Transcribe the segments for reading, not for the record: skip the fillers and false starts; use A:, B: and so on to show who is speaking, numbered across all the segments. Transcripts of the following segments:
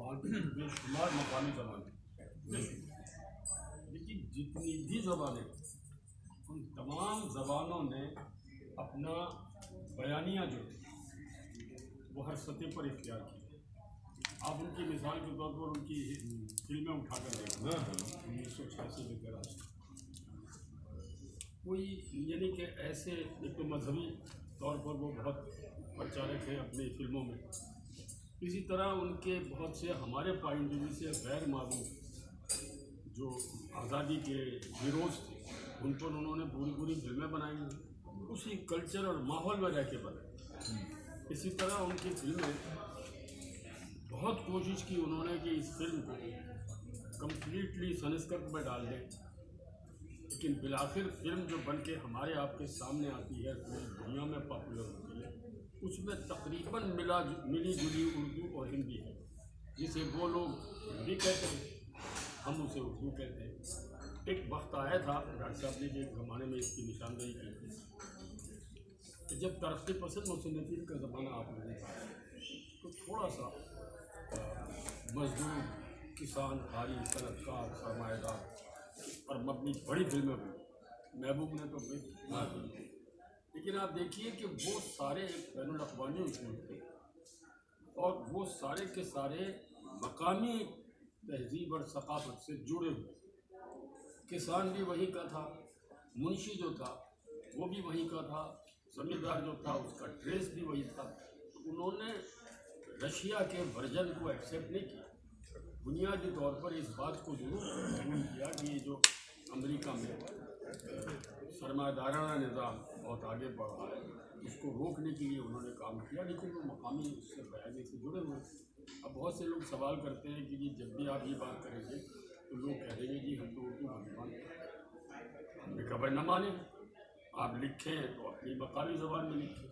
A: वहाँ की बे शुमार मकामी ज़बानें, लेकिन जितनी भी ज़बानें, उन तमाम ज़बानों ने अपना बयानिया जो वो हर सतह पर इख्तियार किया। आप उनकी मिसाल के तौर पर उनकी फिल्में उठाकर देखें 1986 के तरह कोई, यानी कि ऐसे एक तो मजहबी तौर पर वो बहुत प्रचारक हैं अपनी फिल्मों में, इसी तरह उनके बहुत से हमारे पॉइंट ऑफ व्यू से गैर मारूफ जो आज़ादी के हीरोज़ थे उन पर उन्होंने पूरी पूरी फिल्में बनाई हैं, उसी कल्चर और माहौल में रह के बनाई। इसी तरह उनकी फिल्में बहुत कोशिश की उन्होंने कि इस फिल्म को कम्प्लीटली संस्कृत में डाल दें, लेकिन बिलाखिर फिल्म जो बन के हमारे आपके सामने आती है, पूरी दुनिया में पॉपुलर होती है, उसमें तकरीबन मिली जुली उर्दू और हिंदी है, जिसे वो लोग हिंदी कहते हैं, हम उसे उर्दू कहते हैं। एक वक्त आया था, डॉक्टर साहब ने एक ज़माने में इसकी निशानदेही की थी कि जब तरक्की पसंद मुसन्निफीन का ज़माना आप लोगों का तो थोड़ा सा मजदूर, किसान, कारी, सनतकार, सरमाएदार और मबनी बड़ी फिल्में हुई। महबूब ने तो भी, लेकिन आप देखिए कि वो सारे बैनुल-अक़वामी उसूल थे और वो सारे के सारे मकामी तहजीब और सकाफत से जुड़े हुए। किसान भी वहीं का था, मुंशी जो था वो भी वहीं का था, ज़मींदार जो था उसका ड्रेस भी वही था। उन्होंने रशिया के वर्जन को एक्सेप्ट नहीं किया, बुनियादी तौर पर इस बात को जरूर कबूल किया कि ये जो अमेरिका में सरमायादाराना निज़ाम बहुत आगे बढ़ रहा है उसको रोकने के लिए उन्होंने काम किया, लेकिन वो मकामी उससे बयानी से जुड़े हुए। अब बहुत से लोग सवाल करते हैं कि जी जब भी आप ये बात करेंगे तो लोग कह देंगे जी हम तो उर्दू नहीं मानते। हमने कहा भाई न माने, आप लिखें तो अपनी मकामी ज़बान में लिखें,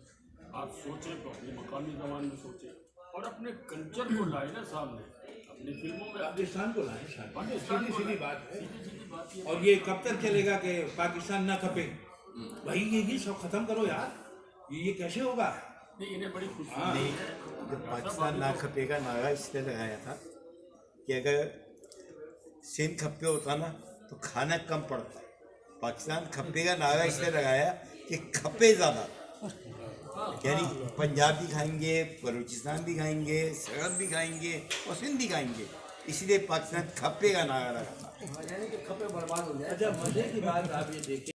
A: आप सोचें तो अपनी मकामी ज़बान में सोचें, और अपने कल्चर को लाए ना सामने, अपनी फिल्मों में
B: पाकिस्तान को लाए।
A: पाकिस्तान को
B: सीधी बात है।
A: सीधी बात ये।
B: और ये कब तक चलेगा कि पाकिस्तान ना खपे? भाई ये सब खत्म करो यार, ये कैसे होगा?
A: नहीं, इन्हें बड़ी खुशी
B: हाँ।
A: है।
C: जब पाकिस्तान ना खपेगा नारा इसलिए लगाया था कि अगर सिंध खप्पे होता ना तो खाना कम पड़ता। पाकिस्तान खपेगा नारा इसलिए लगाया कि खपे ज़्यादा, यानी पंजाब भी खाएंगे, बलूचिस्तान भी खाएंगे, सरहद भी खाएंगे और सिंध भी खाएंगे, इसलिए पाकिस्तान खप्पे का नारा लगा था।
B: अच्छा, मजे की बात आप ये देखिए।